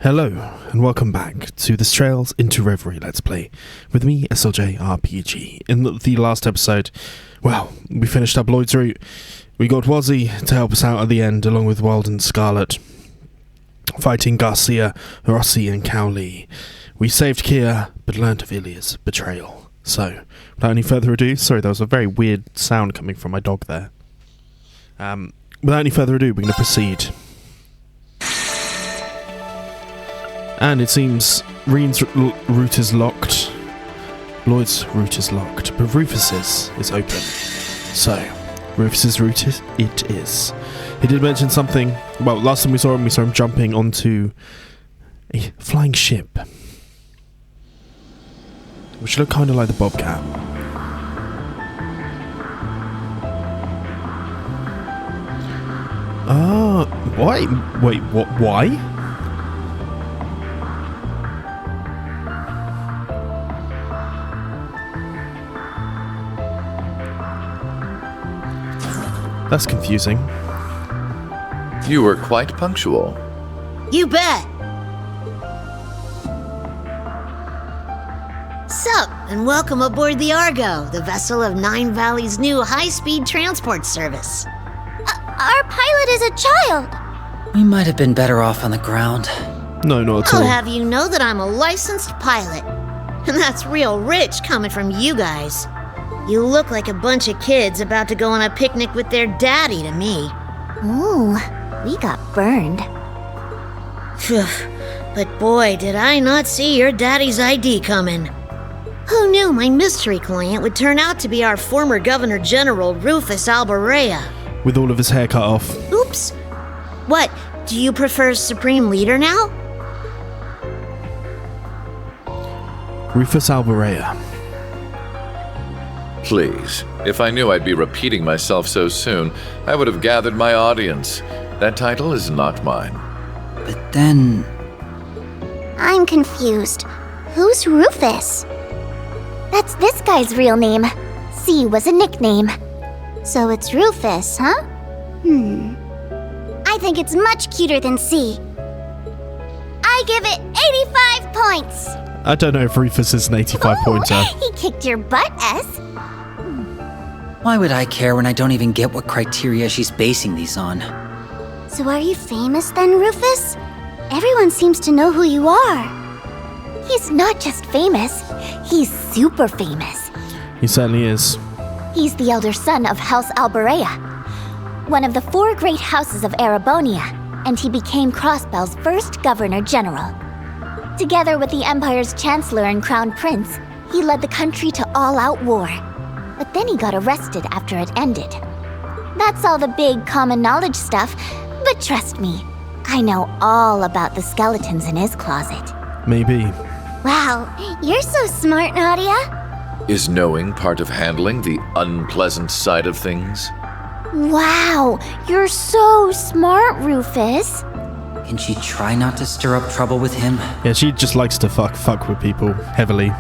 Hello, and welcome back to this Trails into Reverie Let's Play with me, SLJ RPG. In the last episode, well, we finished up Lloyd's route. We got Wazzy to help us out at the end, along with Wild and Scarlet, fighting Garcia, Rossi, and Cowley. We saved Kia, but learned of Ilya's betrayal. So, without any further ado, sorry, there was a very weird sound coming from my dog there. Without any further ado, we're going to proceed. And it seems Reen's route is locked, Lloyd's route is locked, but Rufus's is open. So, Rufus's route it is. He did mention something, well, last time we saw him jumping onto a flying ship, which looked kind of like the Bobcat. Why? Wait, what? Why? That's confusing. You were quite punctual. You bet! Sup, and welcome aboard the Argo, the vessel of Nine Valley's new high-speed transport service. Our pilot is a child! We might have been better off on the ground. No, not at all. I'll have you know that I'm a licensed pilot. And that's real rich coming from you guys. You look like a bunch of kids about to go on a picnic with their daddy to me. Ooh, we got burned. Phew, but boy, did I not see your daddy's ID coming. Who knew my mystery client would turn out to be our former Governor General, Rufus Albarella? With all of his hair cut off. Oops. What, do you prefer Supreme Leader now? Rufus Albarella. Please, if I knew I'd be repeating myself so soon, I would have gathered my audience. That title is not mine. But then... I'm confused. Who's Rufus? That's this guy's real name. C was a nickname. So it's Rufus, huh? I think it's much cuter than C. I give it 85 points! I don't know if Rufus is an 85-pointer. He kicked your butt, S. Why would I care when I don't even get what criteria she's basing these on? So are you famous then, Rufus? Everyone seems to know who you are. He's not just famous, he's super famous. He certainly is. He's the elder son of House Albarella, one of the 4 great houses of Erebonia, and he became Crossbell's first Governor General. Together with the Empire's Chancellor and Crown Prince, he led the country to all-out war. But then he got arrested after it ended. That's all the big common knowledge stuff, but trust me, I know all about the skeletons in his closet. Maybe. Wow, you're so smart, Nadia. Is knowing part of handling the unpleasant side of things? Wow, you're so smart, Rufus. Can she try not to stir up trouble with him? Yeah, she just likes to fuck with people heavily.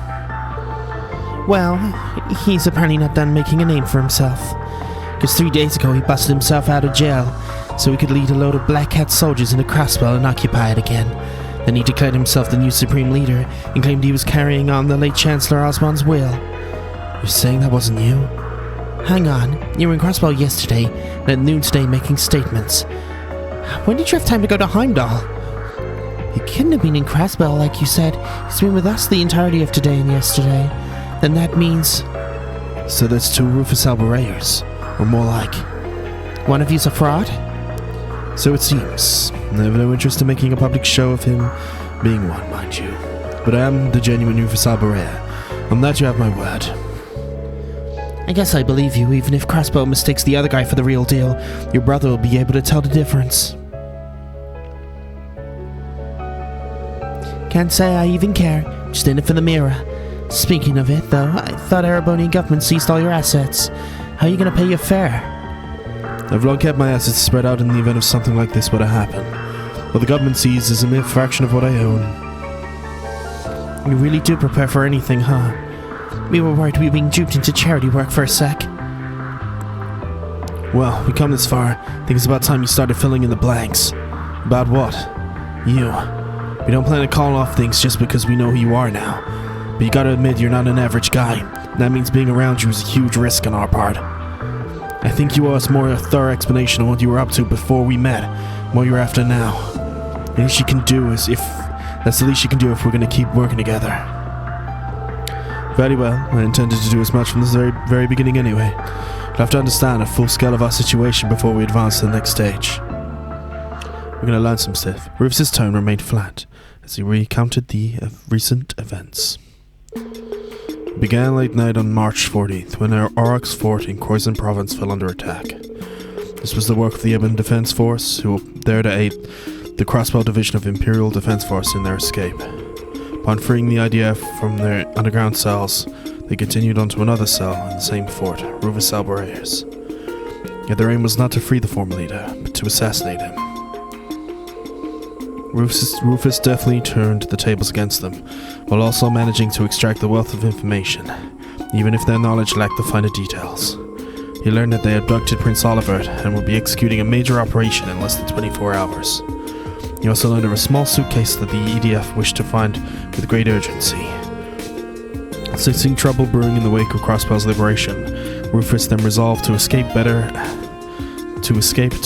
Well, he's apparently not done making a name for himself. Because 3 days ago he busted himself out of jail so he could lead a load of Black Hat soldiers into Crossbell and occupy it again. Then he declared himself the new Supreme Leader and claimed he was carrying on the late Chancellor Osmond's will. You're saying that wasn't you? Hang on, you were in Crossbell yesterday and at noon today making statements. When did you have time to go to Heimdall? He couldn't have been in Crossbell like you said. He's been with us the entirety of today and yesterday. Then that means... So there's 2 Rufus Albarellas, or more like... One of you's a fraud? So it seems. I have no interest in making a public show of him being one, mind you. But I am the genuine Rufus Albarella. On that you have my word. I guess I believe you, even if Crossbell mistakes the other guy for the real deal. Your brother will be able to tell the difference. Can't say I even care. Just in it for the mirror. Speaking of it, though, I thought Erebonian government seized all your assets. How are you going to pay your fare? I've long kept my assets spread out in the event of something like this were to happen. What the government sees is a mere fraction of what I own. You really do prepare for anything, huh? We were worried we were being duped into charity work for a sec. Well, we come this far. I think it's about time you started filling in the blanks. About what? You. We don't plan to call off things just because we know who you are now. But you gotta admit, you're not an average guy. That means being around you is a huge risk on our part. I think you owe us more a thorough explanation of what you were up to before we met, and what you're after now. The least you can do is that's the least you can do if we're gonna keep working together. Very well, I intended to do as much from the very beginning anyway. You'll have to understand the full scale of our situation before we advance to the next stage. We're gonna learn some stuff. Rufus's tone remained flat as he recounted the recent events. It began late night on March 14th when our Aurochs fort in Khoisan province fell under attack. This was the work of the Ibn Defense Force, who were there to aid the Crossbell division of Imperial Defense Force in their escape. Upon freeing the IDF from their underground cells, they continued on to another cell in the same fort, Rufus Albarea's. Yet their aim was not to free the former leader, but to assassinate him. Rufus definitely turned the tables against them, while also managing to extract the wealth of information, even if their knowledge lacked the finer details. He learned that they abducted Prince Olivert and would be executing a major operation in less than 24 hours. He also learned of a small suitcase that the EDF wished to find with great urgency. Sensing trouble brewing in the wake of Crossbell's liberation, Rufus then resolved to escape to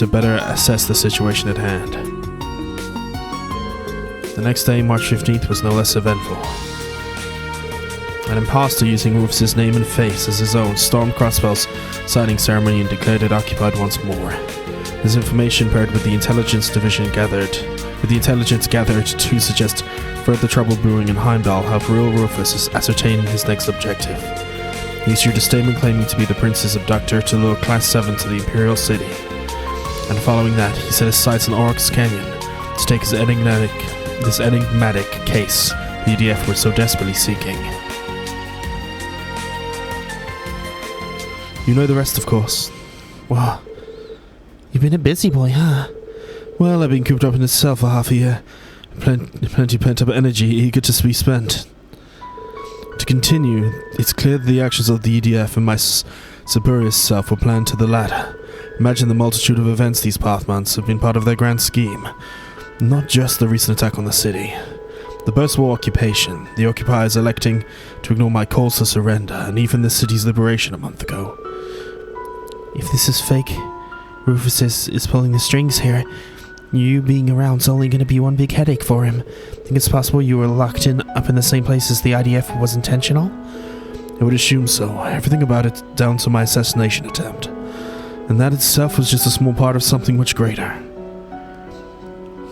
better assess the situation at hand. The next day, March 15th, was no less eventful. An imposter using Rufus's name and face as his own stormed Crossbell's signing ceremony and declared it occupied once more. This information paired with the intelligence gathered to suggest further trouble brewing in Heimdall helped real Rufus ascertain his next objective. He issued a statement claiming to be the prince's abductor to lure Class 7 to the Imperial City. And following that, he set his sights on Aurochs Canyon to take this enigmatic case the EDF were so desperately seeking. You know the rest, of course. Wow. You've been a busy boy, huh? Well, I've been cooped up in this cell for half a year. Plenty pent-up energy, eager to be spent. To continue, it's clear that the actions of the EDF and my spurious self were planned to the latter. Imagine the multitude of events these past months have been part of their grand scheme. Not just the recent attack on the city. The post-war occupation, the occupiers electing to ignore my calls to surrender, and even the city's liberation a month ago. If this is fake, Rufus is pulling the strings here. You being around's only going to be one big headache for him. Think it's possible you were locked up in the same place as the IDF was intentional? I would assume so. Everything about it down to my assassination attempt. And that itself was just a small part of something much greater.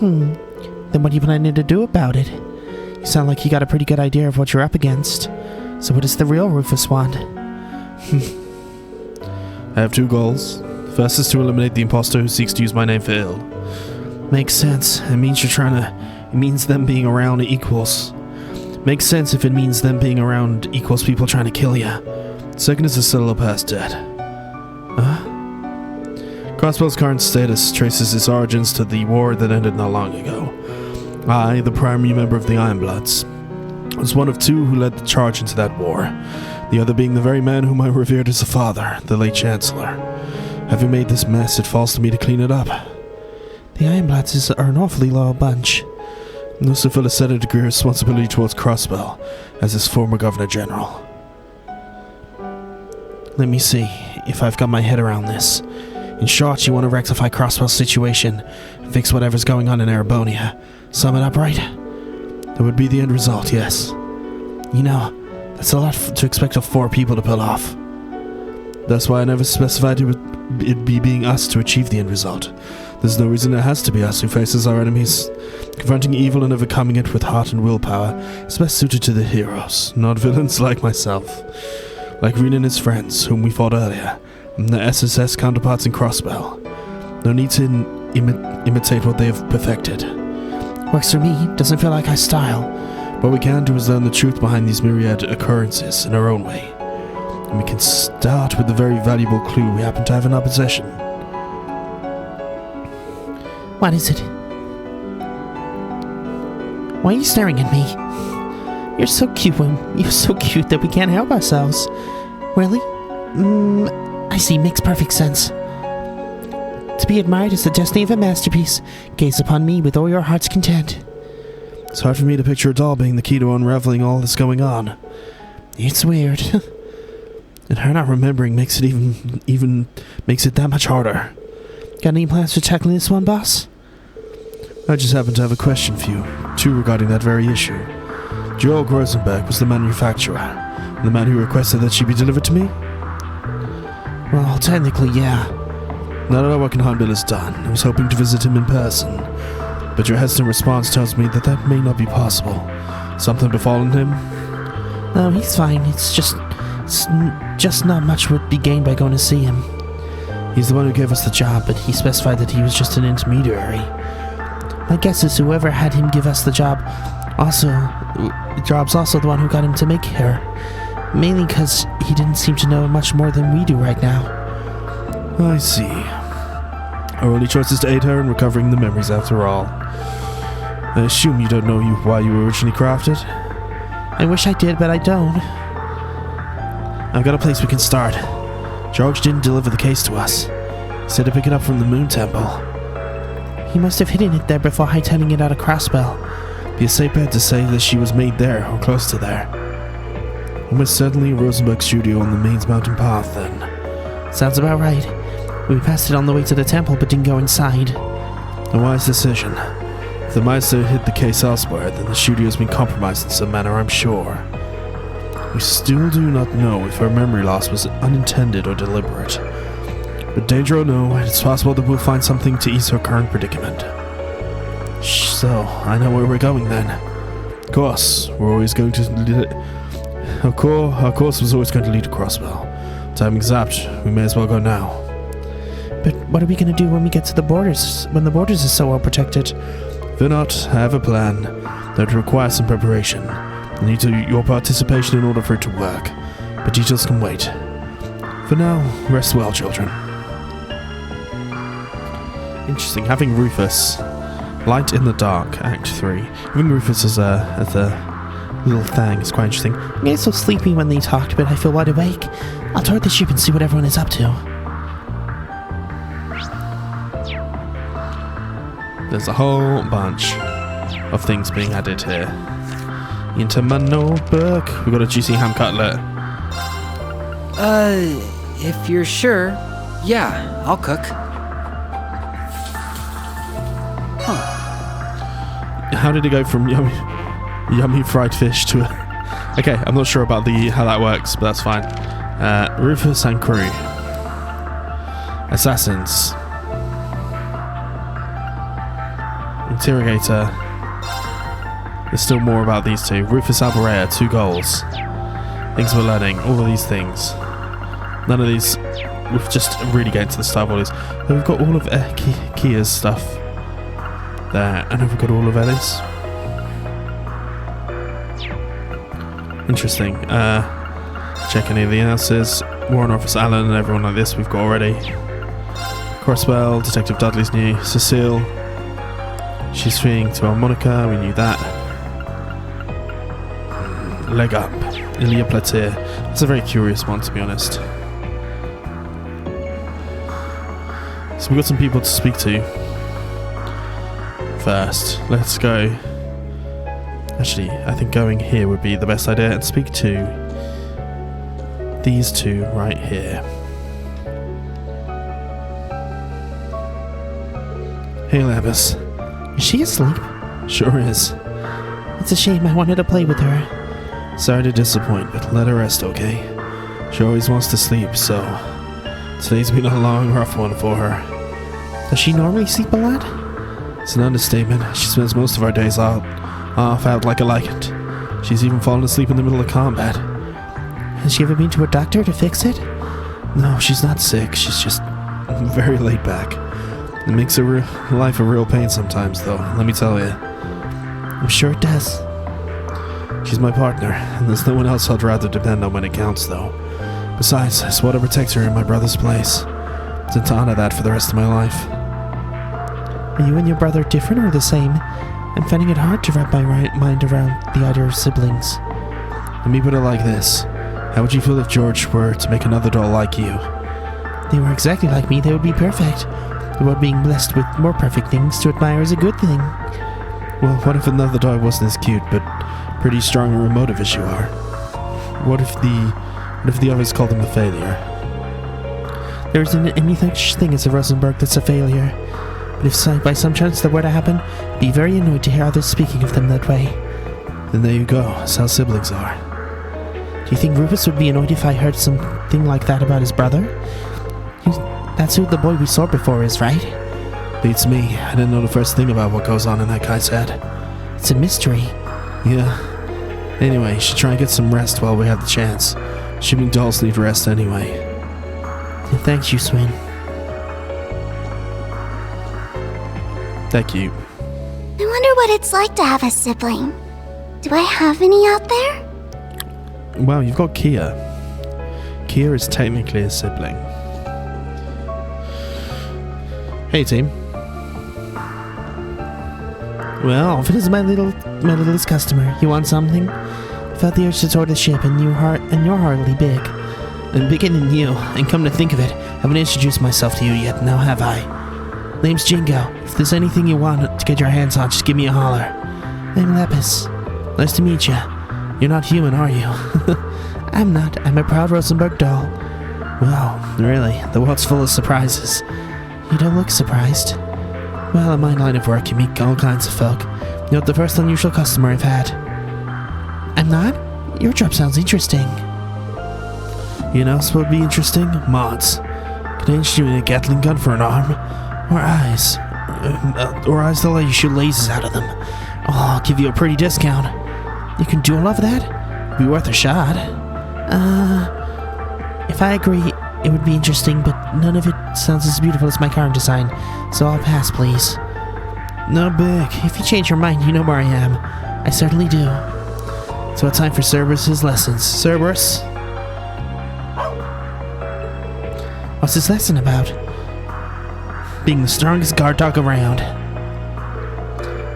Then what are you planning to do about it? You sound like you got a pretty good idea of what you're up against. So what does the real Rufus want? I have two goals. First is to eliminate the imposter who seeks to use my name for ill. Makes sense. It means it means them being around equals. Makes sense if it means them being around equals people trying to kill ya. Second is to settle a past debt. Crossbell's current status traces its origins to the war that ended not long ago. I, the primary member of the Ironbloods, was one of two who led the charge into that war, the other being the very man whom I revered as a father, the late Chancellor. Having made this mess, it falls to me to clean it up. The Ironbloods are an awfully loyal bunch. Those feel a set of degree of responsibility towards Crossbell, as his former Governor General. Let me see if I've got my head around this. In short, you want to rectify Crossbell's situation, and fix whatever's going on in Erebonia. Sum it up right? That would be the end result, yes. You know, that's a lot to expect of 4 people to pull off. That's why I never specified it be being us to achieve the end result. There's no reason it has to be us who faces our enemies. Confronting evil and overcoming it with heart and willpower is best suited to the heroes, not villains like myself. Like Rean and his friends, whom we fought earlier, and the SSS counterparts in Crossbell. No need to imitate what they have perfected. Works for me. Doesn't feel like I style. What we can do is learn the truth behind these myriad occurrences in our own way. And we can start with the very valuable clue we happen to have in our possession. What is it? Why are you staring at me? You're so cute, you're so cute that we can't help ourselves. Really? I see. Makes perfect sense. To be admired is the destiny of a masterpiece. Gaze upon me with all your heart's content. It's hard for me to picture a doll being the key to unraveling all that's going on. It's weird. And her not remembering makes it even makes it that much harder. Got any plans for tackling this one, boss? I just happen to have a question for you, too, regarding that very issue. Georg Rosenberg was the manufacturer, and the man who requested that she be delivered to me? Well, technically, yeah. Now that our work in Hornbill is done, I was hoping to visit him in person. But your hesitant response tells me that that may not be possible. Something befallen him? No, he's fine. It's just not much would be gained by going to see him. He's the one who gave us the job, but He specified that he was just an intermediary. My guess is whoever had him give us the job also the one who got him to make her. Mainly because he didn't seem to know much more than we do right now. I see. Our only choice is to aid her in recovering the memories after all. I assume you don't know why you were originally crafted? I wish I did, but I don't. I've got a place we can start. George didn't deliver the case to us. He said to pick it up from the Moon Temple. He must have hidden it there before hightailing it out of Crossbell. Be a safe bet to say that she was made there, or close to there. Almost certainly a Rosenberg studio on the Maine's mountain path, then. Sounds about right. We passed it on the way to the temple, but didn't go inside. A wise decision. If the Meister hid the case elsewhere, then the studio's been compromised in some manner, I'm sure. We still do not know if her memory loss was unintended or deliberate. But danger or no, it's possible that we'll find something to ease her current predicament. So, I know where we're going then. Of course, we're always going to lead it. Our course was always going to lead to Crossbell. Timing's apt, we may as well go now. But what are we going to do when we get to the borders, when the borders are so well protected? Fear not, I have a plan that requires some preparation. I need your participation in order for it to work, but details can wait. For now, rest well, children. Interesting, having Rufus, Light in the Dark, Act 3. Having Rufus as a little thing is quite interesting. I get so sleepy when they talked, but I feel wide awake. I'll tour the ship and see what everyone is up to. There's a whole bunch of things being added here. Into my notebook. We've got a juicy ham cutlet. If you're sure, yeah, I'll cook. How did it go from yummy fried fish to okay, I'm not sure about how that works, but that's fine. Rufus and crew. Assassins. Interrogator. There's still more about these two. Rufus Alberea, 2 goals. Things we're learning, all of these things. None of these, we've just really getting to the start of all these. But we've got all of Kia's stuff there, and we've got all of Ellie's. Interesting. Check any of the answers. Warren Officer Allen and everyone like this we've got already. Crossbell, Detective Dudley's new. Cecile. She's fleeing to Monica, we knew that. Leg up. Ilya Platir. That's a very curious one, to be honest. So we've got some people to speak to. First, let's go. Actually, I think going here would be the best idea and speak to these two right here. Hey, Lavis. Is she asleep? Sure is. It's a shame, I wanted to play with her. Sorry to disappoint, but let her rest, okay? She always wants to sleep, so today's been a long, rough one for her. Does she normally sleep a lot? It's an understatement. She spends most of our days off out like a lichens. She's even fallen asleep in the middle of combat. Has she ever been to a doctor to fix it? No, she's not sick. She's just very laid back. It makes her life a real pain sometimes, though, let me tell you. I'm sure it does. She's my partner, and there's no one else I'd rather depend on when it counts, though. Besides, I swore to protect her in my brother's place. And to honor that for the rest of my life. Are you and your brother different or the same? I'm finding it hard to wrap my mind around the idea of siblings. Let me put it like this. How would you feel if George were to make another doll like you? They were exactly like me, they would be perfect. The world being blessed with more perfect things to admire is a good thing. Well, what if another dog wasn't as cute, but pretty strong and emotive as you are? What if the others called him a failure? There isn't any such thing as a Rosenberg that's a failure. But if by some chance that were to happen, I'd be very annoyed to hear others speaking of them that way. Then there you go, that's how siblings are. Do you think Rufus would be annoyed if I heard something like that about his brother? That's who the boy we saw before is, right? Beats me. I didn't know the first thing about what goes on in that guy's head. It's a mystery. Yeah. Anyway, you should try and get some rest while we have the chance. Shipping dolls need rest anyway. Thanks, you Swin. Thank you. I wonder what it's like to have a sibling. Do I have any out there? Well, you've got Kia. Kia is technically a sibling. Hey, team. Well, if it is my littlest customer, you want something? I felt the urge to tour the ship, and you're hardly big. I'm bigger than you, and come to think of it, I haven't introduced myself to you yet, now have I? Name's Jingo. If there's anything you want to get your hands on, just give me a holler. I'm Lepus. Nice to meet you. You're not human, are you? I'm not. I'm a proud Rosenberg doll. Well, really, the world's full of surprises. You don't look surprised. Well, in my line of work, you meet all kinds of folk. You're the first unusual customer I've had. I'm not? Your job sounds interesting. You know what would be interesting? Mods. Could I interest you in a Gatling gun for an arm? Or eyes? Or eyes that let you shoot lasers out of them. Oh, I'll give you a pretty discount. You can do all of that? It'd be worth a shot. If I agree, it would be interesting, but none of it sounds as beautiful as my current design, so I'll pass, please. No big. If you change your mind, you know where I am. I certainly do. So it's time for Cerberus's lessons. Cerberus? What's this lesson about? Being the strongest guard dog around.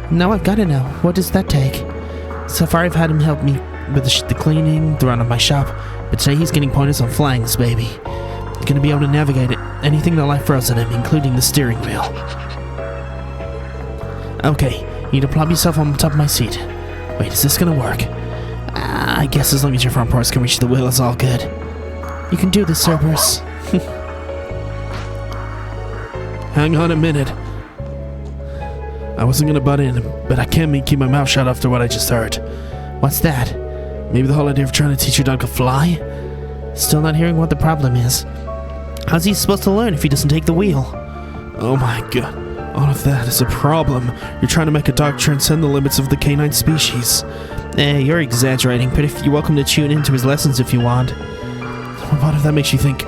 Now I've got to know. What does that take? So far I've had him help me with the cleaning, the run of my shop, but today he's getting pointers on flying this baby. He's gonna be able to navigate anything that life throws at him, including the steering wheel. Okay, you need to plop yourself on top of my seat. Wait, is this gonna work? I guess as long as your front parts can reach the wheel, it's all good. You can do this, Cerberus. Hang on a minute. I wasn't gonna butt in, but I can't keep my mouth shut after what I just heard. What's that? Maybe the whole idea of trying to teach your dog to fly? Still not hearing what the problem is. How's he supposed to learn if he doesn't take the wheel? Oh my god. All of that is a problem. You're trying to make a dog transcend the limits of the canine species. You're exaggerating, but you're welcome to tune into his lessons if you want. What if that makes you think?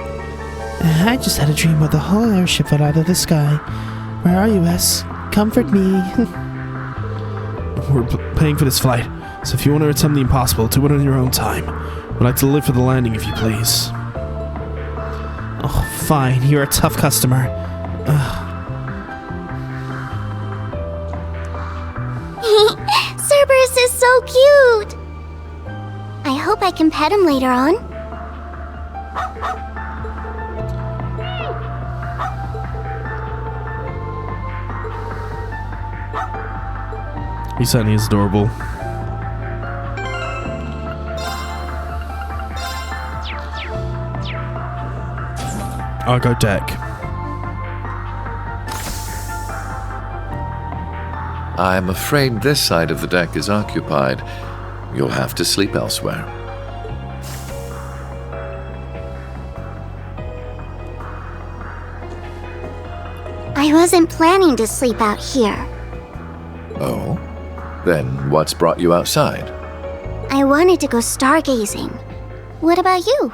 I just had a dream about the whole airship fell out of the sky. Where are you, S? Comfort me. We're paying for this flight, so if you want to attempt the impossible, do it on your own time. We'd like to live for the landing if you please. Oh, fine. You're a tough customer. Cerberus is so cute! I hope I can pet him later on. He certainly is adorable. Argo deck. I'm afraid this side of the deck is occupied. You'll have to sleep elsewhere. I wasn't planning to sleep out here. Oh? Then what's brought you outside? I wanted to go stargazing. What about you?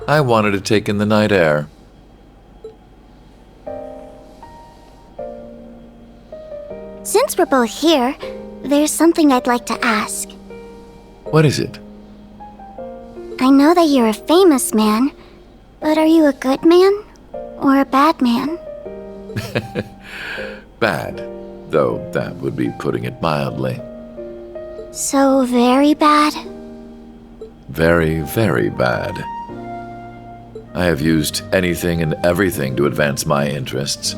I wanted to take in the night air. Since we're both here, there's something I'd like to ask. What is it? I know that you're a famous man, but are you a good man or a bad man? Bad, though that would be putting it mildly. So very bad? Very, very bad. I have used anything and everything to advance my interests,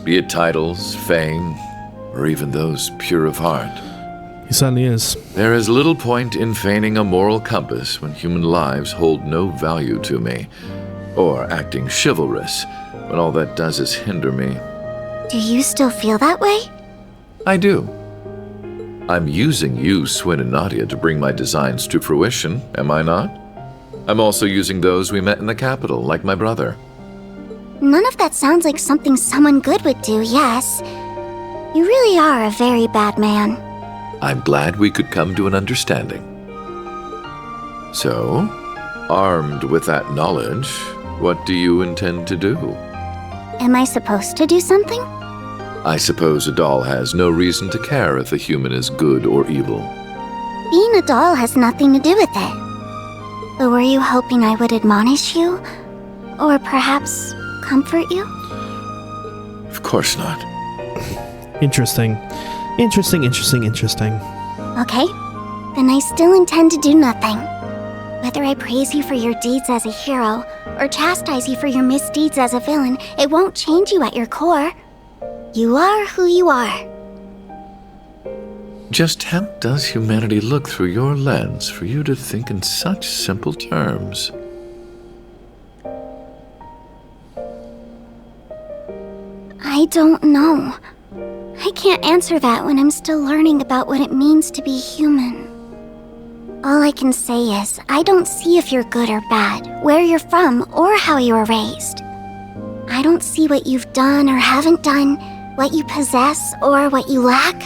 be it titles, fame, or even those pure of heart. He certainly is. There is little point in feigning a moral compass when human lives hold no value to me, or acting chivalrous when all that does is hinder me. Do you still feel that way? I do. I'm using you, Swin and Nadia, to bring my designs to fruition, am I not? I'm also using those we met in the capital, like my brother. None of that sounds like something someone good would do, yes. You really are a very bad man. I'm glad we could come to an understanding. So, armed with that knowledge, what do you intend to do? Am I supposed to do something? I suppose a doll has no reason to care if a human is good or evil. Being a doll has nothing to do with it. But were you hoping I would admonish you? Or perhaps comfort you? Of course not. Interesting. Interesting. Okay, then I still intend to do nothing. Whether I praise you for your deeds as a hero, or chastise you for your misdeeds as a villain, it won't change you at your core. You are who you are. Just how does humanity look through your lens for you to think in such simple terms? I don't know. I can't answer that when I'm still learning about what it means to be human. All I can say is, I don't see if you're good or bad, where you're from, or how you were raised. I don't see what you've done or haven't done, what you possess or what you lack,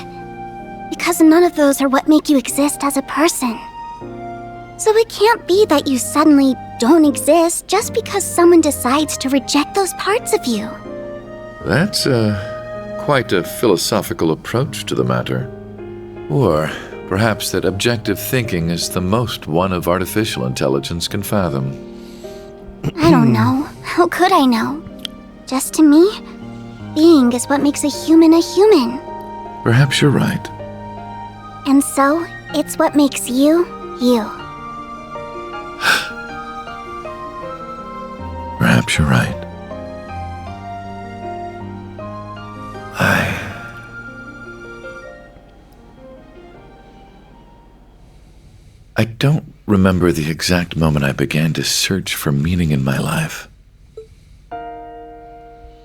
because none of those are what make you exist as a person. So it can't be that you suddenly don't exist just because someone decides to reject those parts of you. That's quite a philosophical approach to the matter. Or perhaps that objective thinking is the most one of artificial intelligence can fathom. I don't know. How could I know? Just to me, being is what makes a human. Perhaps you're right. And so, it's what makes you, you. Perhaps you're right. I don't remember the exact moment I began to search for meaning in my life.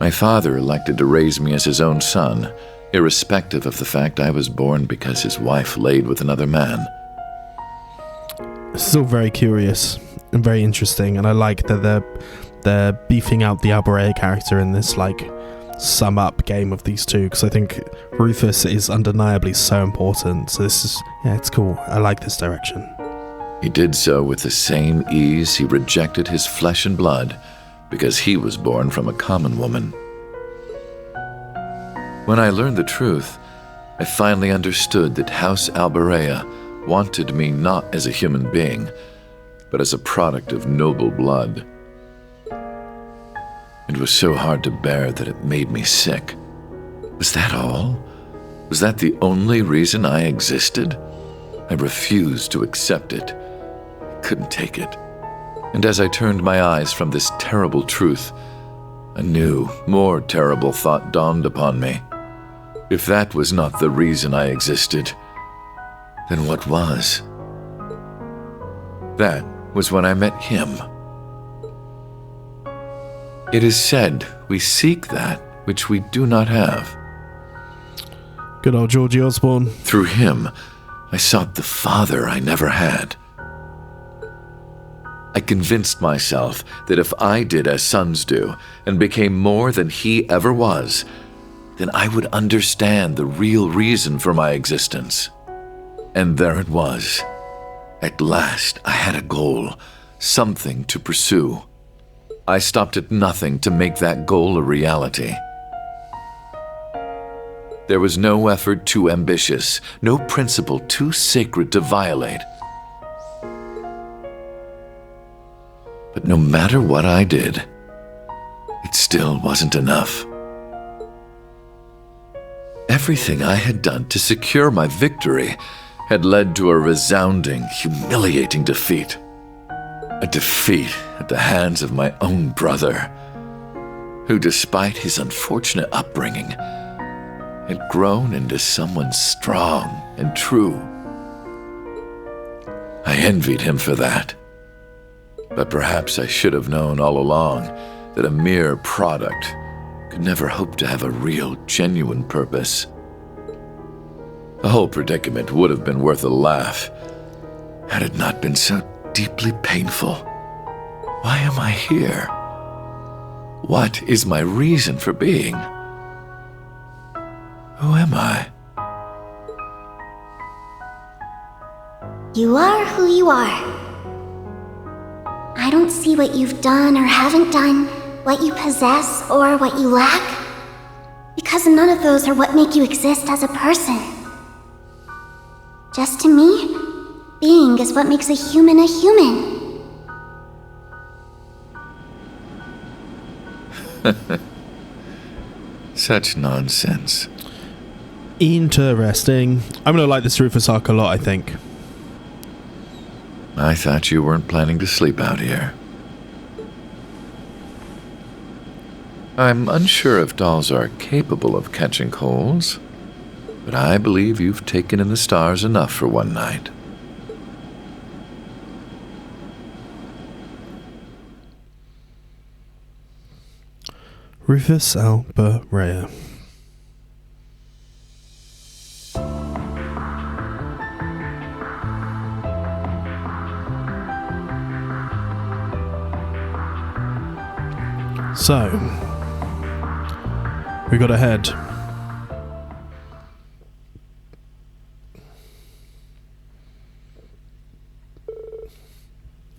My father elected to raise me as his own son, irrespective of the fact I was born because his wife laid with another man. Still very curious and very interesting, and I like that they're beefing out the Alberea character in this sum up game of these two, because I think Rufus is undeniably so important. So this is, it's cool. I like this direction. He did so with the same ease he rejected his flesh and blood because he was born from a common woman. When I learned the truth, I finally understood that House Alberea wanted me not as a human being, but as a product of noble blood. It was so hard to bear that it made me sick. Was that all? Was that the only reason I existed? I refused to accept it. I couldn't take it. And as I turned my eyes from this terrible truth, a new, more terrible thought dawned upon me. If that was not the reason I existed, then what was? That was when I met him. It is said we seek that which we do not have. Good old Georgie Osborne. Through him, I sought the father I never had. I convinced myself that if I did as sons do and became more than he ever was, then I would understand the real reason for my existence. And there it was. At last, I had a goal, something to pursue. I stopped at nothing to make that goal a reality. There was no effort too ambitious, no principle too sacred to violate. But no matter what I did, it still wasn't enough. Everything I had done to secure my victory had led to a resounding, humiliating defeat. A defeat at the hands of my own brother, who, despite his unfortunate upbringing, had grown into someone strong and true. I envied him for that. But perhaps I should have known all along that a mere product could never hope to have a real, genuine purpose. The whole predicament would have been worth a laugh had it not been so deeply painful. Why am I here? What is my reason for being? Who am I? You are who you are. I don't see what you've done or haven't done, what you possess or what you lack, because none of those are what make you exist as a person. Just to me, being is what makes a human a human. Such nonsense. Interesting. I'm gonna like this Rufus arc a lot, I think. I thought you weren't planning to sleep out here. I'm unsure if dolls are capable of catching colds, but I believe you've taken in the stars enough for one night. Rufus Alberea. So, we got ahead.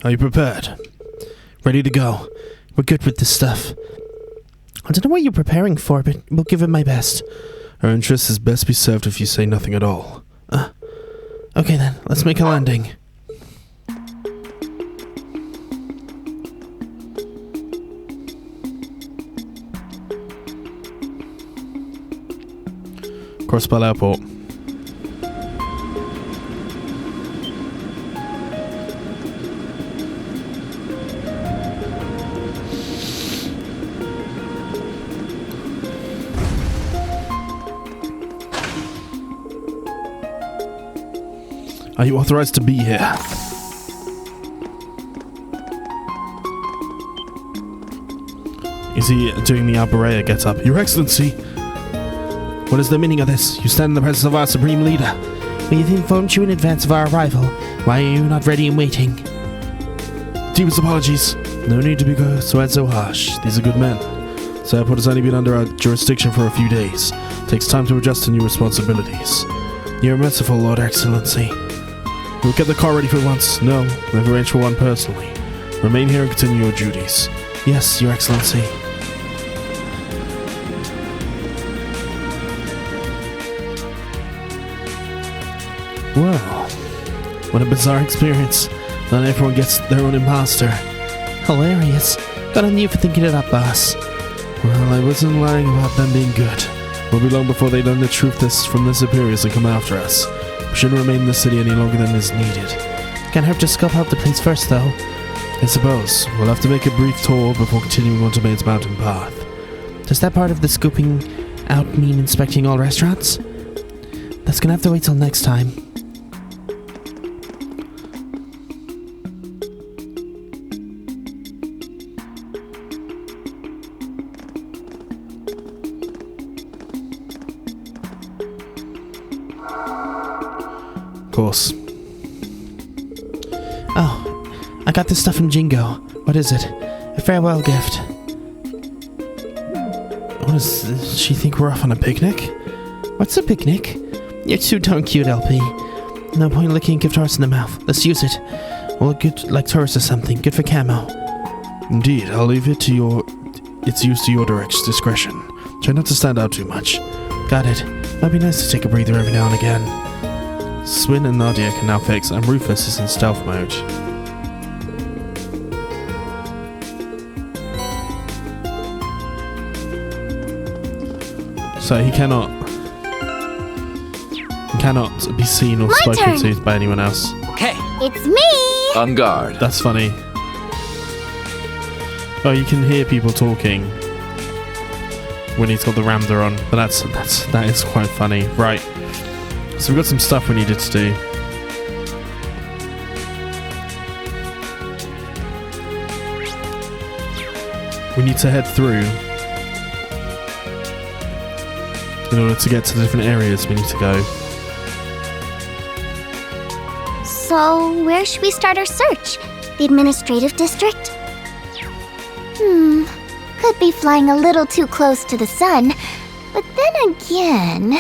Are you prepared? Ready to go? We're good with this stuff. I don't know what you're preparing for, but we'll give it my best. Our interest is best be served if you say nothing at all. Okay then, let's make a landing. Crossbell Airport. Are you authorized to be here? Is he doing the Alberea get-up? Your Excellency! What is the meaning of this? You stand in the presence of our Supreme Leader. We've informed you in advance of our arrival. Why are you not ready and waiting? Deepest apologies. No need to be so harsh. These are good men. This airport has only been under our jurisdiction for a few days. It takes time to adjust to new responsibilities. You're merciful, Lord Excellency. We'll get the car ready for once. No, I've arranged for one personally. Remain here and continue your duties. Yes, Your Excellency. Well, what a bizarre experience. Not everyone gets their own imposter. Hilarious. Good on you for thinking it up, boss. Well, I wasn't lying about them being good. We'll be long before they learn the truth from their superiors and come after us. We shouldn't remain in the city any longer than is needed. Can't hurt to scope out the place first, though. I suppose. We'll have to make a brief tour before continuing on to Maid's Mountain Path. Does that part of the scoping out mean inspecting all restaurants? That's gonna have to wait till next time. Course. Oh, I got this stuff from Jingo. What is it? A farewell gift. What does she think we're off on a picnic? What's a picnic? You're too darn cute, LP. No point licking a gift horse in the mouth. Let's use it. Well, good like Taurus or something. Good for camo. Indeed, I'll leave it to its use to your direct discretion. Try not to stand out too much. Got it. Might be nice to take a breather every now and again. Swin and Nadia can now fix, and Rufus is in stealth mode. So he cannot be seen or spoken to by anyone else. Okay. It's me! On guard. That's funny. Oh, you can hear people talking. when he's got the Ramda on. But that is quite funny. Right. So we've got some stuff we needed to do. We need to head through in order to get to the different areas we need to go. So, where should we start our search? The administrative district? Could be flying a little too close to the sun, but then again,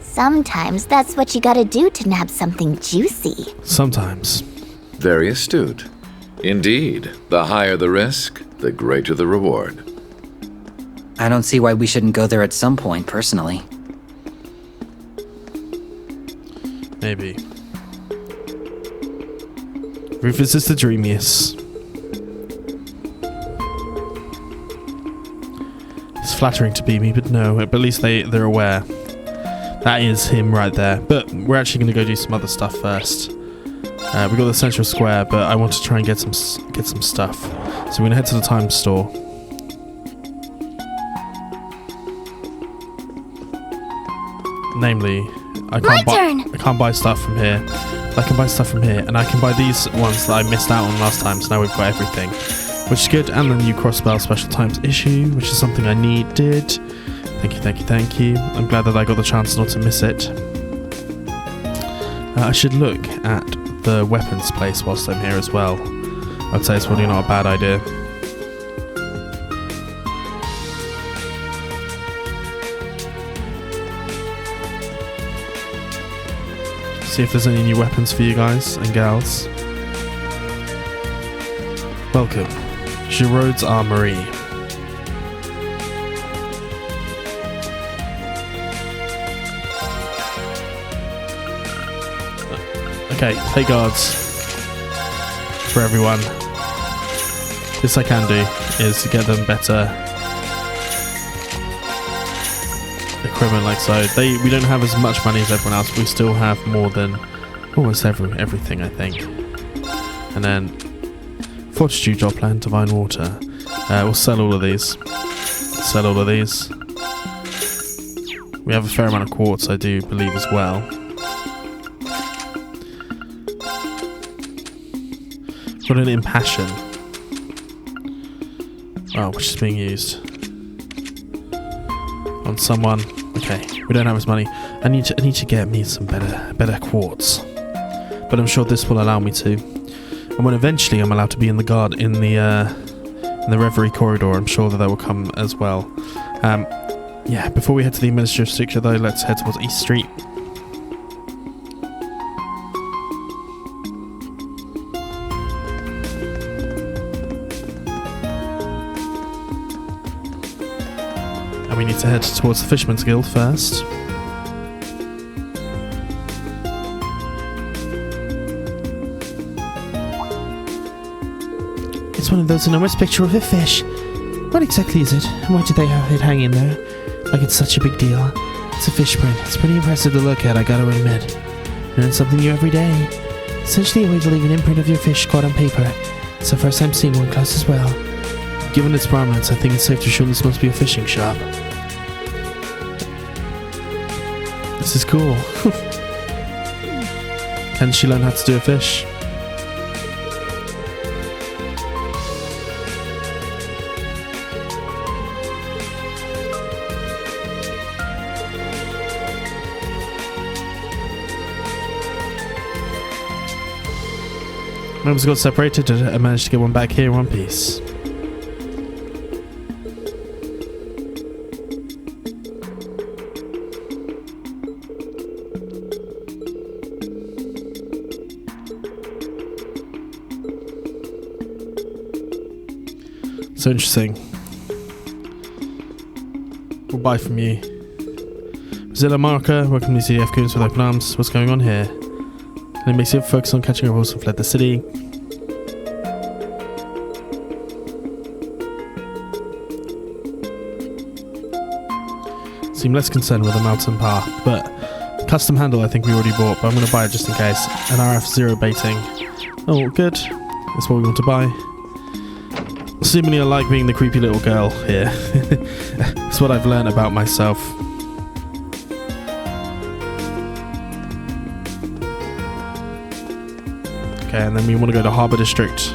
sometimes that's what you gotta do to nab something juicy. Sometimes. Very astute. Indeed, the higher the risk, the greater the reward. I don't see why we shouldn't go there at some point, personally. Maybe. Rufus is the dreamiest. It's flattering to be me, but no, at least they're aware. That is him right there. But we're actually going to go do some other stuff first. We got the central square, but I want to try and get some stuff. So we're going to head to the time store. Namely, I can't buy stuff from here. I can buy stuff from here, and I can buy these ones that I missed out on last time, so now we've got everything. Which is good, and the new Crossbell Special Times issue, which is something I needed. Thank you, thank you, thank you. I'm glad that I got the chance not to miss it. I should look at the weapons place whilst I'm here as well. I'd say it's probably not a bad idea. See if there's any new weapons for you guys and gals. Welcome, Giraud's Armory. Okay, pay guards for everyone. This I can do is to get them better equipment like so. We don't have as much money as everyone else, but we still have more than almost everything, I think. And then Fortitude, Jobland, Divine Water. We'll sell all of these. Sell all of these. We have a fair amount of quartz, I do believe, as well. Got an impassion. Oh, which is being used on someone. Okay, we don't have his money. I need to get me some better quartz. But I'm sure this will allow me to. And when eventually I'm allowed to be in the guard in the Reverie corridor, I'm sure that will come as well. Yeah, before we head to the administrative district though, let's head towards East Street. And we need to head towards the Fisherman's Guild first. It's one of those enormous picture of a fish. What exactly is it? Why do they have it hanging there? Like it's such a big deal. It's a fish print. It's pretty impressive to look at, I gotta admit. Learn something new every day. Essentially a way to leave an imprint of your fish caught on paper. It's the first time seeing one close as well. Given its prominence, I think it's safe to assume this must be a fishing shop. This is cool. Can she learn how to do a fish? Members got separated and managed to get one back here in one piece. So interesting. We'll buy from you. Zilla Marker, welcome to CDF Goons with open arms. What's going on here? And it makes you focus on catching a horse and fled the city. Seem less concerned with the mountain path, but custom handle I think we already bought, but I'm going to buy it just in case. An RF0 baiting. Oh, good. That's what we want to buy. seemingly I like being the creepy little girl here. That's what I've learned about myself. Okay, and then we want to go to Harbour District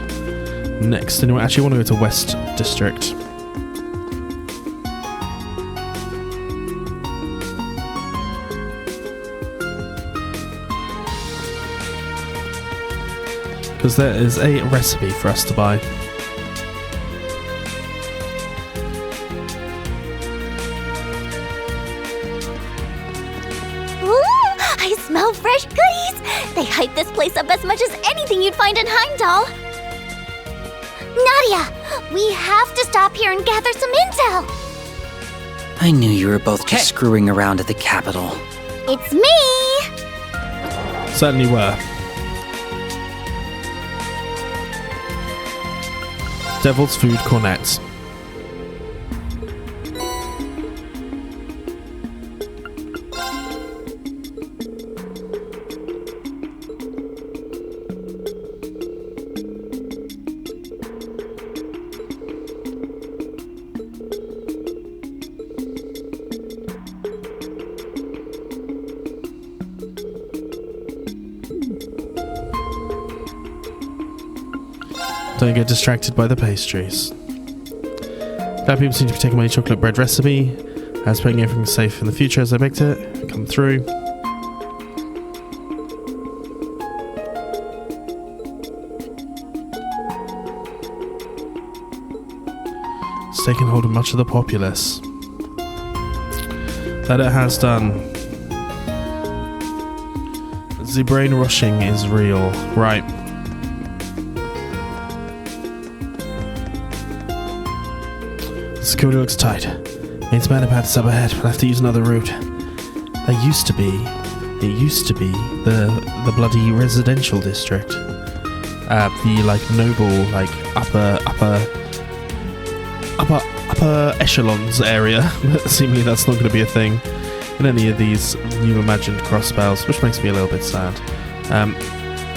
next. And we actually want to go to West District. Because there is a recipe for us to buy. Ooh, I smell fresh goodies! They hype this place up as much as anything you'd find in Heimdall. Nadia, we have to stop here and gather some intel. I knew you were both just screwing around at the capital. It's me! Certainly were. Devil's Food Cornets. Don't get distracted by the pastries. Glad people seem to be taking my chocolate bread recipe. I was putting everything safe in the future as I baked it. Come through. It's taken hold of much of the populace. That it has done. The brain rushing is real. Right. Security looks tight. It's bad about this up ahead. We'll have to use another route. It used to be the bloody residential district. The like noble, like upper echelons area. But seemingly that's not going to be a thing in any of these new imagined Crossbells, which makes me a little bit sad.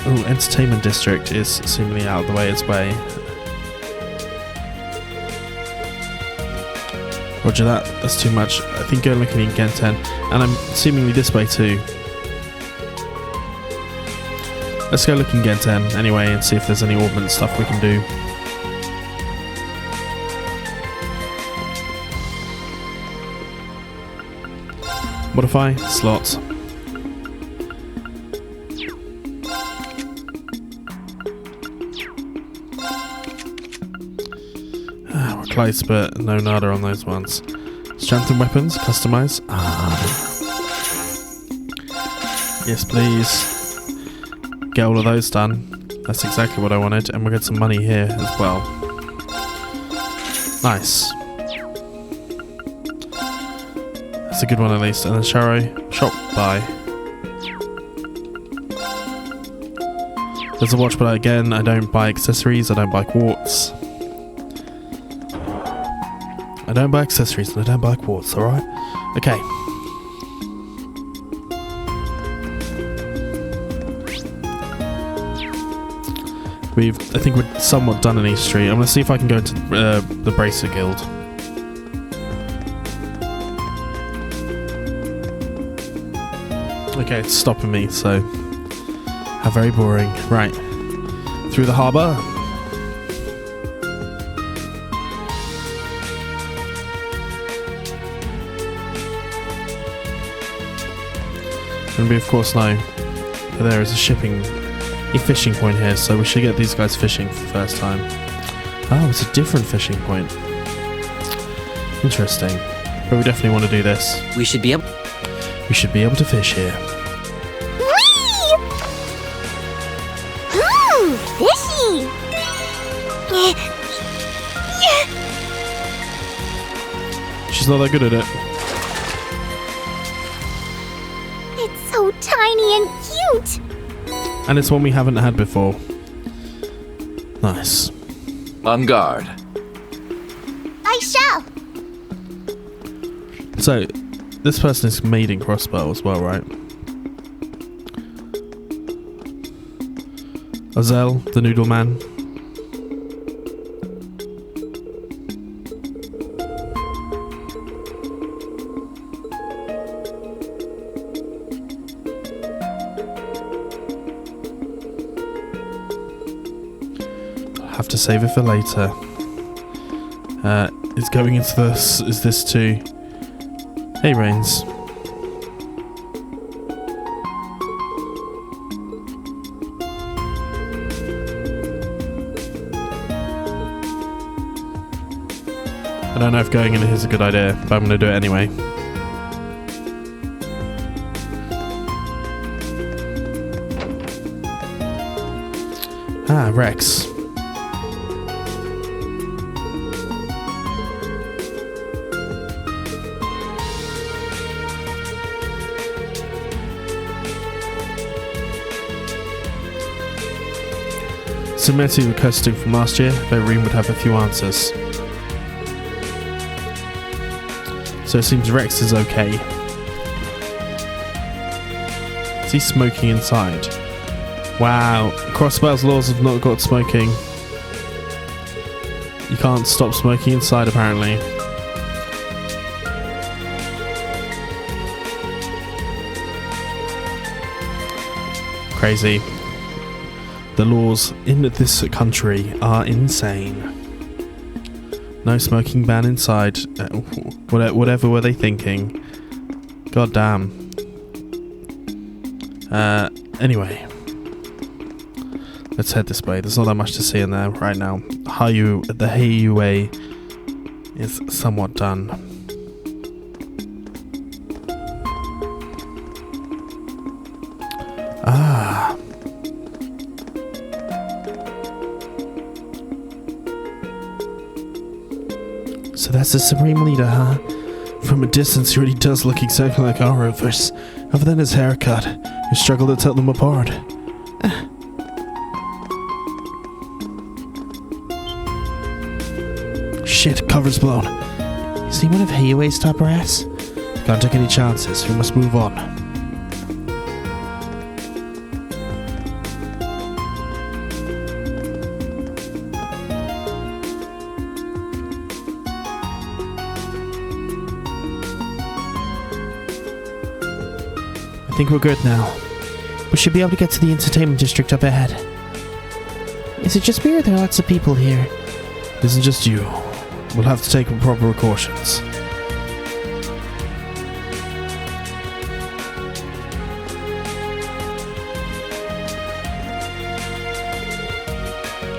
Entertainment district is seemingly out of the way its way. Roger that, that's too much. I think go looking in Genten, and I'm seemingly this way too. Let's go look in Genten anyway and see if there's any ordnance stuff we can do. Modify, slot. We're close, but no nada on those ones. Strengthen weapons, customize. Yes, please. Get all of those done. That's exactly what I wanted, and we'll get some money here as well. Nice. That's a good one at least. And then Sharo, shop, buy. There's a watch, but again, I don't buy accessories, I don't buy quartz. I don't buy accessories and I don't buy quartz, alright? Okay. I think we're somewhat done in East Street. I'm going to see if I can go into the Bracer Guild. Okay, it's stopping me, so... How very boring. Right. Through the harbour. And we of course know that there is a fishing point here, so we should get these guys fishing for the first time. Oh, it's a different fishing point. Interesting. But we definitely want to do this. We should be able to fish here. Whee! Ooh, fishy! She's not that good at it. It's so tiny and cute! And it's one we haven't had before. Nice. On guard. I shall! So, this person is made in Crossbell as well, right? Azel, the noodle man. have to save it for later. It's going into this. Is this too? Hey, Rains. I don't know if going in here is a good idea, but I'm going to do it anyway. Ah, Rex. Similarity requesting from last year, but Reem would have a few answers. So it seems Rex is okay. Is he smoking inside? Wow, Crossbell's laws have not got smoking. You can't stop smoking inside, apparently. Crazy. The laws in this country are insane. No smoking ban inside. Whatever were they thinking? God damn. Anyway. Let's head this way. There's not that much to see in there right now. The Hayu Way is somewhat done. Ah. So that's the Supreme Leader, huh? From a distance, he really does look exactly like our Rufus. Other than his haircut, you struggle to tell them apart. Shit, cover's blown. Is he one of Hayue's top brass? Can't take any chances. We must move on. I think we're good now. We should be able to get to the entertainment district up ahead. Is it just me or are there lots of people here? It isn't just you. We'll have to take proper precautions.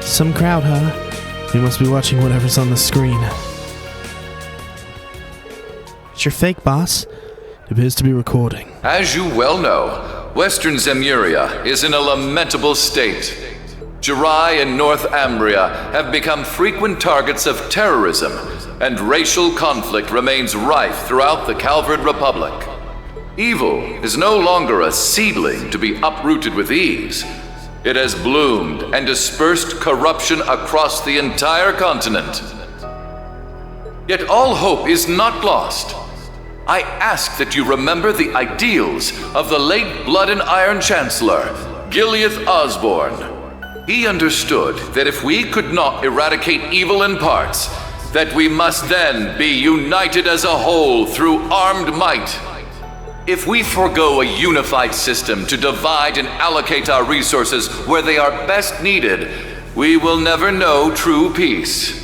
Some crowd, huh? You must be watching whatever's on the screen. It's your fake, boss. It appears to be recording. As you well know, Western Zemuria is in a lamentable state. Jirai and North Ambria have become frequent targets of terrorism, and racial conflict remains rife throughout the Calvard Republic. Evil is no longer a seedling to be uprooted with ease. It has bloomed and dispersed corruption across the entire continent. Yet all hope is not lost. I ask that you remember the ideals of the late Blood and Iron Chancellor, Gileath Osborne. He understood that if we could not eradicate evil in parts, that we must then be united as a whole through armed might. If we forego a unified system to divide and allocate our resources where they are best needed, we will never know true peace.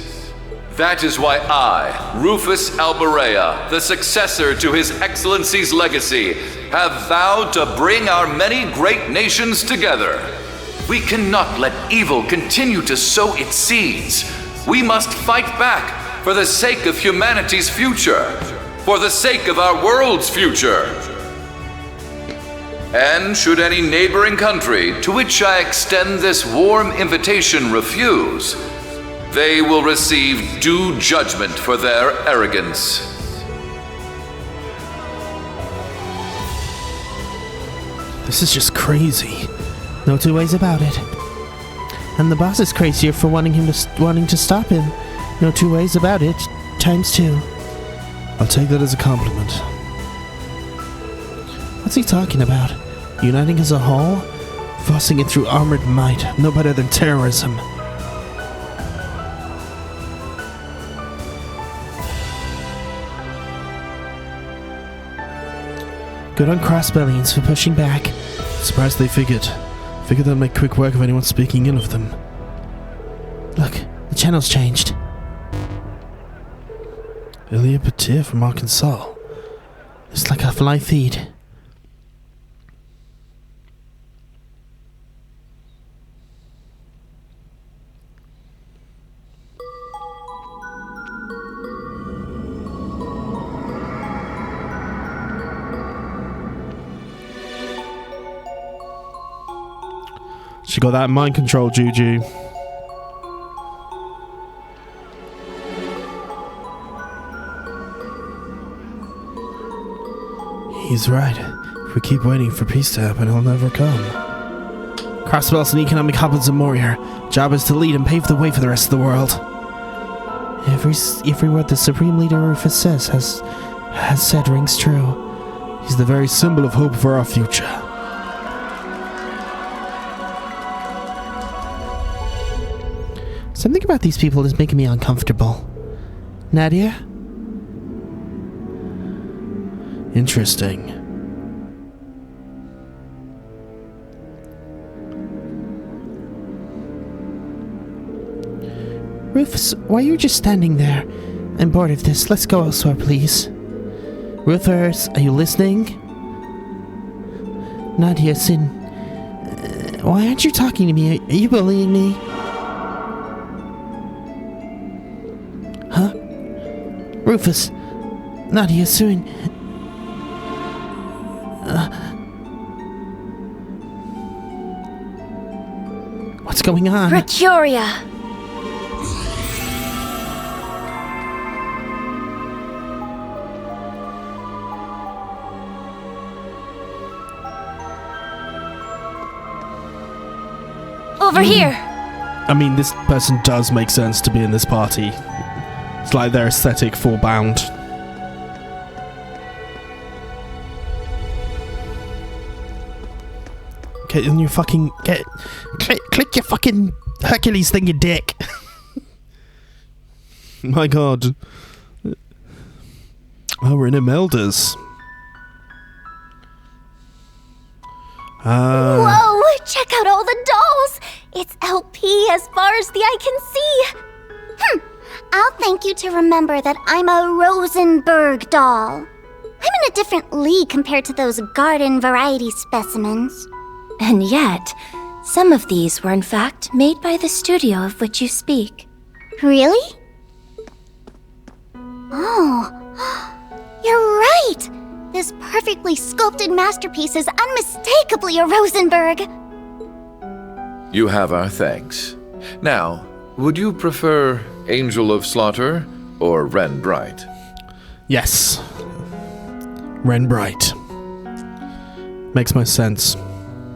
That is why I, Rufus Albarea, the successor to His Excellency's legacy, have vowed to bring our many great nations together. We cannot let evil continue to sow its seeds. We must fight back for the sake of humanity's future, for the sake of our world's future. And should any neighboring country to which I extend this warm invitation refuse, they will receive due judgment for their arrogance. This is just crazy. No two ways about it. And the boss is crazier for wanting to stop him. No two ways about it. ×2. I'll take that as a compliment. What's he talking about? Uniting as a whole? Forcing it through armored might. No better than terrorism. Good on Crossbellians for pushing back. Surprised they figured they'd make quick work of anyone speaking ill of them. Look, the channel's changed. Ilya Patir from Arkansas. It's like a live feed. She got that mind control juju. He's right. If we keep waiting for peace to happen, it'll never come. Crossbell's an economic hub in Zamoria. Job is to lead and pave the way for the rest of the world. Every word the Supreme Leader Rufus says has said rings true. He's the very symbol of hope for our future. Something about these people is making me uncomfortable. Nadia? Interesting. Rufus, why are you just standing there? I'm bored of this. Let's go elsewhere, please. Rufus, are you listening? Nadia, Sin. Why aren't you talking to me? Are you bullying me? Huh? Rufus. Nadia, soon. What's going on? Mercuria! Over here! I mean, this person does make sense to be in this party. It's like their aesthetic full bound. Get in your fucking... Click your fucking Hercules thing, you dick. My god. Oh, we're in Imelda's. Whoa! Check out all the dolls! It's LP as far as the eye can see! I'll thank you to remember that I'm a Rosenberg doll. I'm in a different league compared to those garden variety specimens. And yet, some of these were in fact made by the studio of which you speak. Really? Oh, you're right! This perfectly sculpted masterpiece is unmistakably a Rosenberg. You have our thanks. Now, would you prefer Angel of Slaughter or Wren Bright? Yes. Wren Bright. Makes most sense.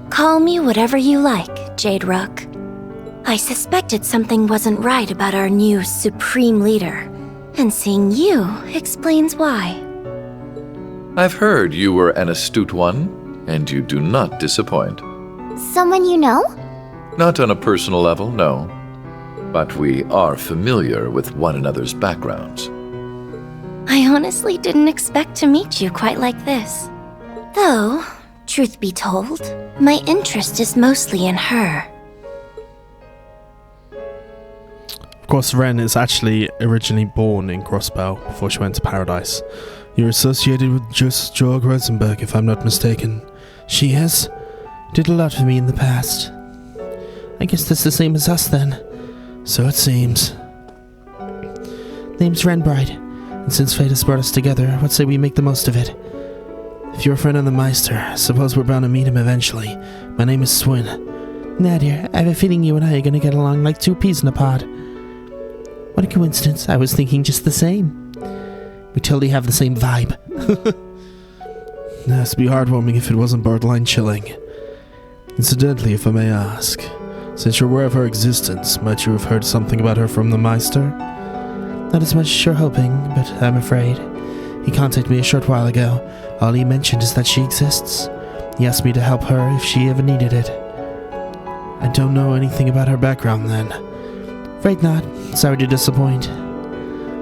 Call me whatever you like, Jade Rook. I suspected something wasn't right about our new Supreme Leader, and seeing you explains why. I've heard you were an astute one, and you do not disappoint. Someone you know? Not on a personal level, no. But we are familiar with one another's backgrounds. I honestly didn't expect to meet you quite like this. Though, truth be told, my interest is mostly in her. Of course, Wren is actually originally born in Crossbell before she went to Paradise. You're associated with Georg Rosenberg, if I'm not mistaken. She is. Did a lot for me in the past. I guess that's the same as us then. So it seems. Name's Wren Bright, and since fate has brought us together, what say we make the most of it? If you're a friend of the Meister, I suppose we're bound to meet him eventually. My name is Swin. Nadia, I have a feeling you and I are gonna get along like two peas in a pod. What a coincidence, I was thinking just the same. We totally have the same vibe. It'd be heartwarming if it wasn't borderline chilling. Incidentally, if I may ask, since you're aware of her existence, might you have heard something about her from the Meister? Not as much as you're hoping, but I'm afraid. He contacted me a short while ago. All he mentioned is that she exists. He asked me to help her if she ever needed it. I don't know anything about her background then. Afraid not. Sorry to disappoint.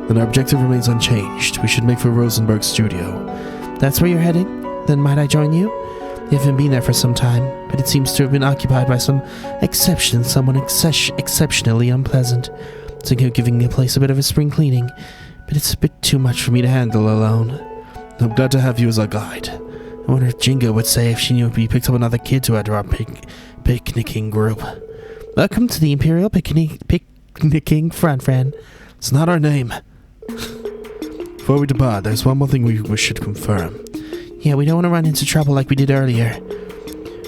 Then our objective remains unchanged. We should make for Rosenberg's studio. That's where you're heading? Then might I join you? They haven't been there for some time, but it seems to have been occupied by someone exceptionally unpleasant. Thinking of giving the place a bit of a spring cleaning, but it's a bit too much for me to handle alone. I'm glad to have you as our guide. I wonder if Jingo would say if she knew we picked up another kid to add to our picnicking group. Welcome to the Imperial Picnicking Front, friend. It's not our name. Before we depart, there's one more thing we should confirm. Yeah, we don't want to run into trouble like we did earlier.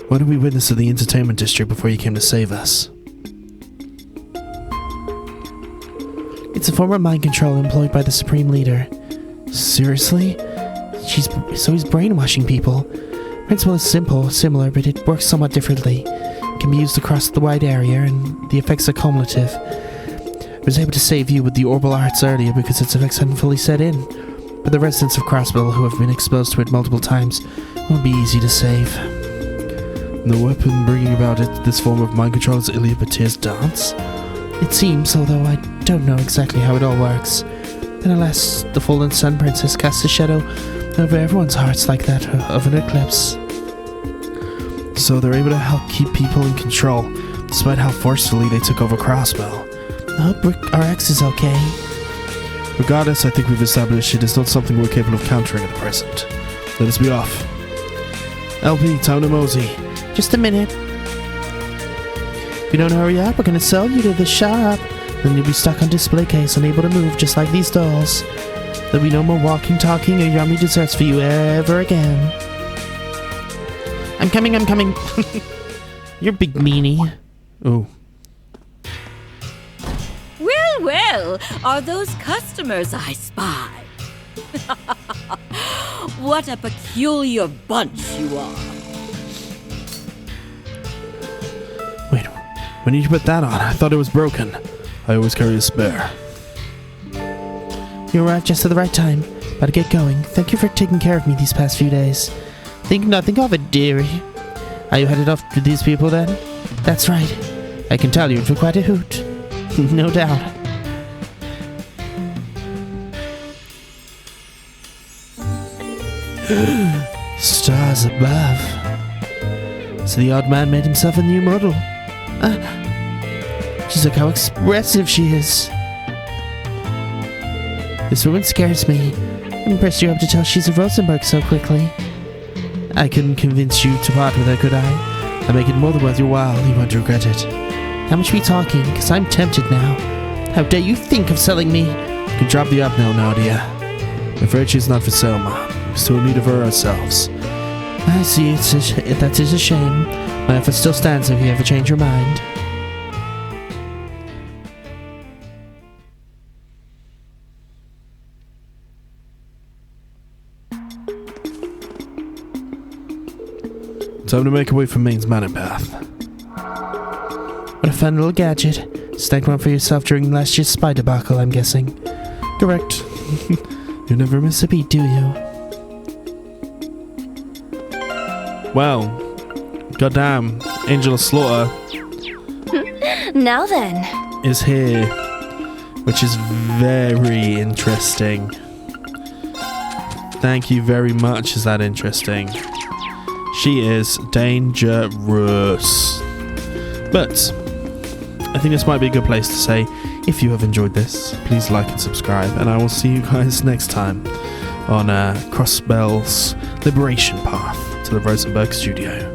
What did we witness in the entertainment district before you came to save us? It's a form of mind control employed by the Supreme Leader. Seriously? He's brainwashing people. Principle is similar, but it works somewhat differently. It can be used across the wide area, and the effects are cumulative. I was able to save you with the Orbal Arts earlier because its effects hadn't fully set in, but the residents of Crossbell who have been exposed to it multiple times won't be easy to save. The weapon bringing about this form of mind control is Iliabatir's dance? It seems, although I don't know exactly how it all works. And alas, the Fallen Sun Princess casts a shadow over everyone's hearts like that of an eclipse. So they're able to help keep people in control, despite how forcefully they took over Crossbell. I hope our ex is okay. Regardless, I think we've established it is not something we're capable of countering at the present. Let us be off. LP, time to mosey. Just a minute. If you don't hurry up, we're gonna sell you to the shop. Then you'll be stuck on display case, unable to move, just like these dolls. There'll be no more walking, talking, or yummy desserts for you ever again. I'm coming. You're big meanie. Oh. Well, are those customers I spy? What a peculiar bunch you are. Wait, when did you put that on? I thought it was broken. I always carry a spare. You arrived just at the right time. About to get going. Thank you for taking care of me these past few days. Think nothing of it, dearie. Are you headed off with these people then? That's right. I can tell you're for quite a hoot. No doubt. Stars above. So the odd man made himself a new model. Just look how expressive she is. This woman scares me. I'm impressed you're able to tell she's a Rosenberg so quickly. I couldn't convince you to part with her, could I? I make it more than worth your while. You won't regret it. How much are we talking? Because I'm tempted now. How dare you think of selling me? You can drop the up now, dear. I'm afraid she's not for sale, Ma. We're still in need of her ourselves. I see. That is a shame. My offer still stands if you ever change your mind. Time to make our way from Maine's Manor Path. What a fun little gadget. Snag one for yourself during last year's spy debacle, I'm guessing. Correct. You never miss a beat, do you? Well, goddamn, Angel of Slaughter Now then. is here, which is very interesting. Thank you very much. Is that interesting? She is dangerous. But I think this might be a good place to say, if you have enjoyed this, please like and subscribe, and I will see you guys next time on Crossbell's Liberation Path to the Rosenberg Studio.